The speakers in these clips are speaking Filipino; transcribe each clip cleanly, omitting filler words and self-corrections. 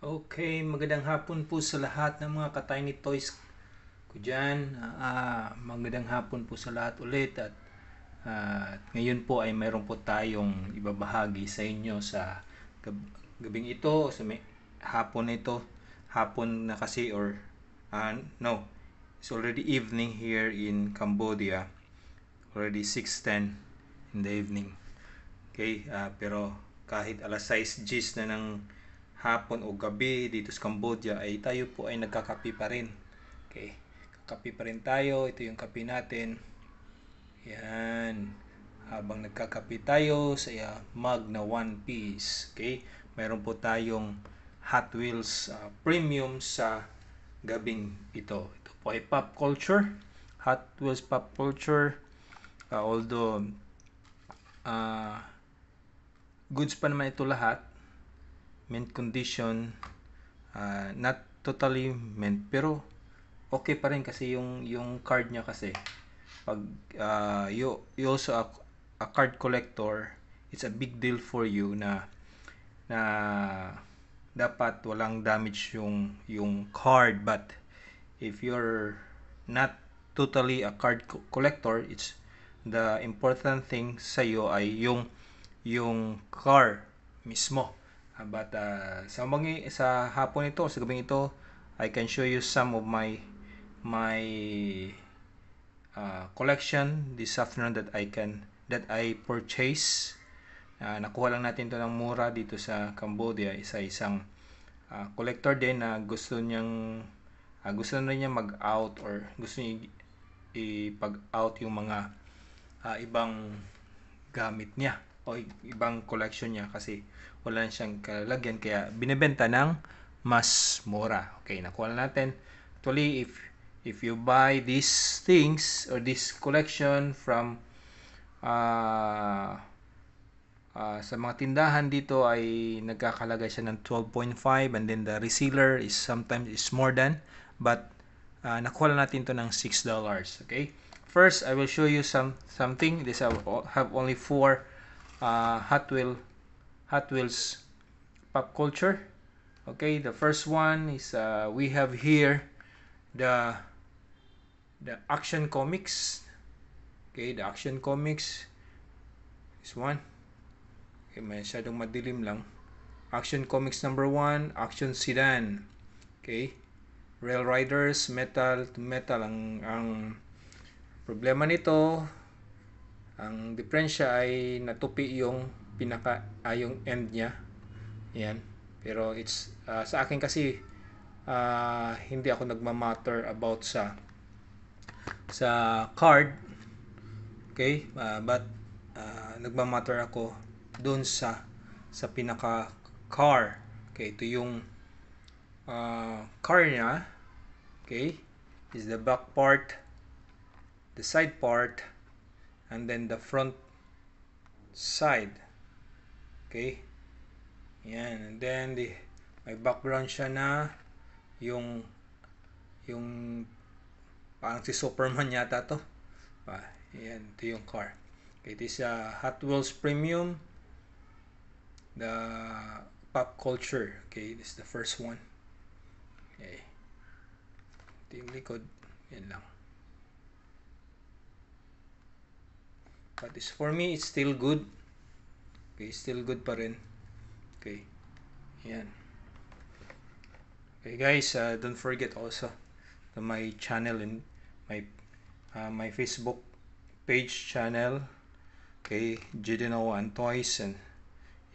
Okay, magandang hapon po sa lahat ng mga ka-Tiny Toys ko dyan. Magandang hapon po sa lahat ulit at ngayon po ay mayroon po tayong ibabahagi sa inyo sa gabing ito, sa hapon na ito. Hapon na kasi no, it's already evening here in Cambodia. Already 6:10 in the evening. Okay, pero kahit alas 6 Gs na ng hapon o gabi dito sa Cambodia ay tayo po ay nagkakape pa rin. Okay, kakape pa rin tayo. Ito yung kape natin. Yan. Habang nagkakape tayo sa mug na 1 piece. Okay, mayroon po tayong Hot Wheels premium sa gabing ito. Ito po ay pop culture. Hot Wheels pop culture. Although goods pa naman ito lahat, mint condition, not totally mint, pero okay pa rin kasi yung card niya kasi pag you also a card collector, it's a big deal for you na dapat walang damage yung card. But if you're not totally a card collector, it's the important thing sa iyo ay yung car mismo. But sa hapon ito, sa gabing ito, I can show you some of my collection this afternoon that I purchase. Nakuha lang natin to ng mura dito sa Cambodia. Isang collector din na gusto na niya mag-out or gusto niya ipag-out yung mga ibang gamit niya o ibang collection niya kasi wala na siyang kalagyan kaya binebenta ng mas mura. Okay, nakuha na natin. Actually, if you buy these things or this collection from sa mga tindahan dito ay nagkakalagay siya ng 12.5 and then the reseller is sometimes is more than, but nakuha lang natin to ng $6. Okay, first I will show you something. This have only 4 Hot Wheels pop culture. Okay, the first one is we have here the Action Comics. Okay, the Action Comics, this one. Okay, masyadong madilim lang. Action Comics number 1, Action Sedan. Okay, Rail Riders, metal to metal. Ang problema nito, ang diferensya ay natupi yung yung end niya. Yan. Pero it's sa akin kasi hindi ako nagmamatter about sa card. Okay? But nagmamatter ako doon sa pinaka car. Okay, ito yung car niya. Okay? Is the back part, the side part, and then the front side. Okay? Yan. And then may background siya na yung parang si Superman yata to. Yan. Ito yung car. Okay, it is a Hot Wheels Premium. The pop culture. Okay, this is the first one. Okay. Ito yung likod. Yan lang. But for me, it's still good. Okay, still good pa rin. Okay. Yan. Okay guys, don't forget also my channel and my Facebook page channel. Okay, Jidino and Toys, and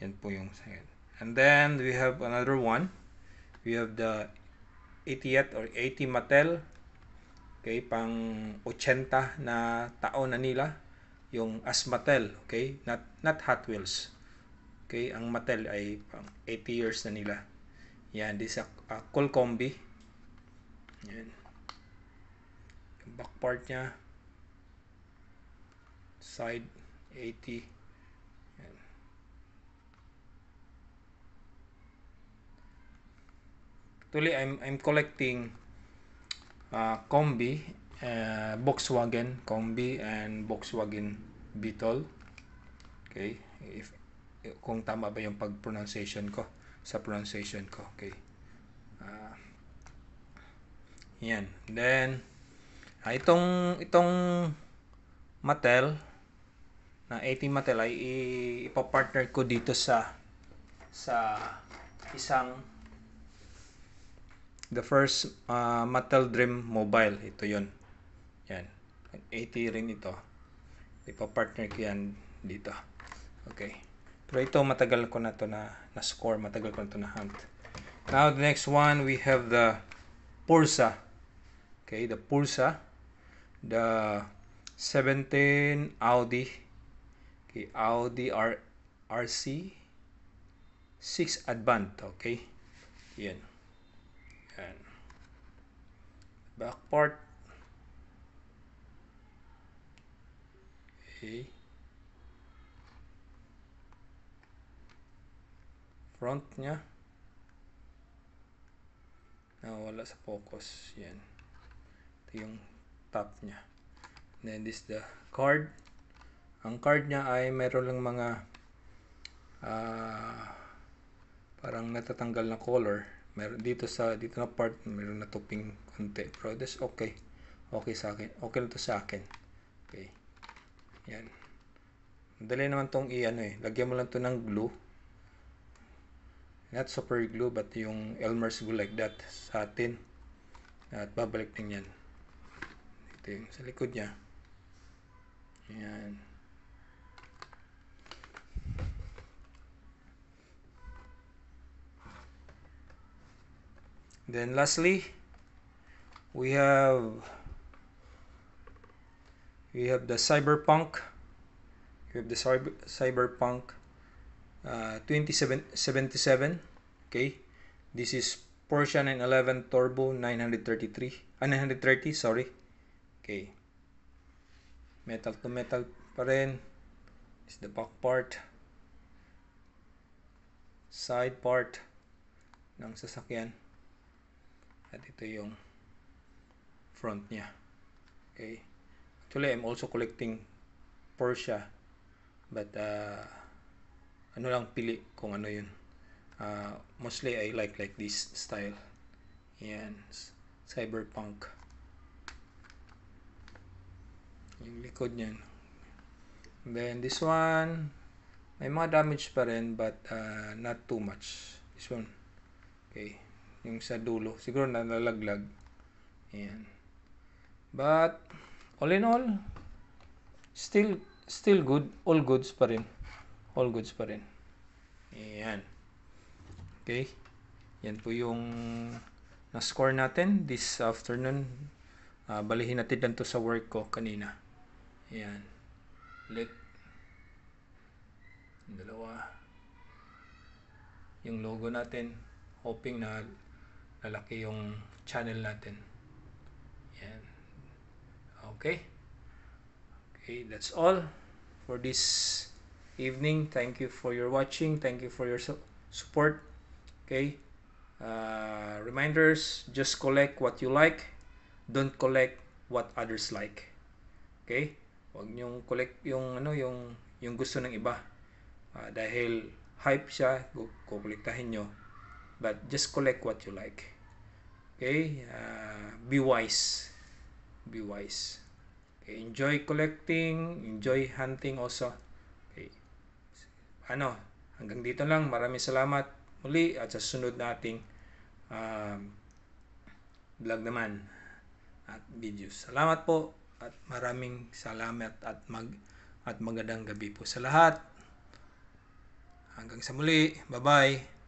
yan po yung second. And then we have another one. We have the 80th or 80 Mattel. Okay, pang 80 na taon na nila yung as Mattel. Okay, not Hot Wheels. Okay, ang Mattel ay pang 80 years na nila. Yan, this is a cool combi. Yan. Yung back part niya. Side 80. Yan. Actually, I'm collecting combi, Volkswagen combi and Volkswagen Beetle. Okay, kung tama ba yung pronunciation ko. Okay, Ah, yan. Then, itong Mattel, na 80 Mattel ay ipapartner ko dito sa isang the first Mattel Dream Mobile. Ito yon. Yan. 80 rin ito. Ipapartner ko yan dito. Okay. Pero ito matagal ko na to na score. Matagal ko na to na hunt. Now the next one we have the Pursa. Okay, the Pursa. The 17 Audi. Okay, Audi RC 6 Advant. Okay. Yan. Yan. Back part. Okay. Front niya. Wala sa focus. Yan. Ito yung top niya. Then this the card. Ang card niya ay meron lang mga parang natatanggal na color. Meron dito na part meron na tuping konti. Pero that's okay. Okay sa akin. Okay na to sa akin. Okay. Yan. Madali naman tong lagyan mo lang to ng glue. Not super glue but yung Elmer's glue like that sa atin. At babalik din yan. Ito yung sa likod niya. Yan. Then lastly, we have the Cyberpunk. We have the Cyberpunk 2077. Okay, this is Porsche 911 Turbo 930, sorry. Okay, metal to metal pa rin. Is the back part, side part ng sasakyan, at ito yung front niya. Okay, actually I'm also collecting Porsche, but ano lang pili kung ano yun. Mostly I like this style. Yan, Cyberpunk. Yung likod niyan. Then this one, may mga damage pa rin but not too much. This one. Okay, yung sa dulo siguro nalalaglag. Yan. But all in all, still good. All goods pa rin. All goods pa rin. Yan. Okay. Yan po yung na-score natin this afternoon. Balihin natin lang to sa work ko kanina. Yan. Ulit. Dalawa. Yung logo natin. Hoping na lalaki yung channel natin. Yan. Okay. Okay, that's all for this evening. Thank you for your watching. Thank you for your support. Okay. Reminders, just collect what you like. Don't collect what others like. Okay? Huwag niyong collect yung yung gusto ng iba. Dahil hype siya, kukolektahin nyo. But just collect what you like. Okay? Be wise. Be wise. Okay, enjoy collecting, enjoy hunting also. Okay. Hanggang dito lang. Maraming salamat muli at sa sunod nating vlog naman at videos. Salamat po at maraming salamat at magandang gabi po sa lahat. Hanggang sa muli. Bye-bye.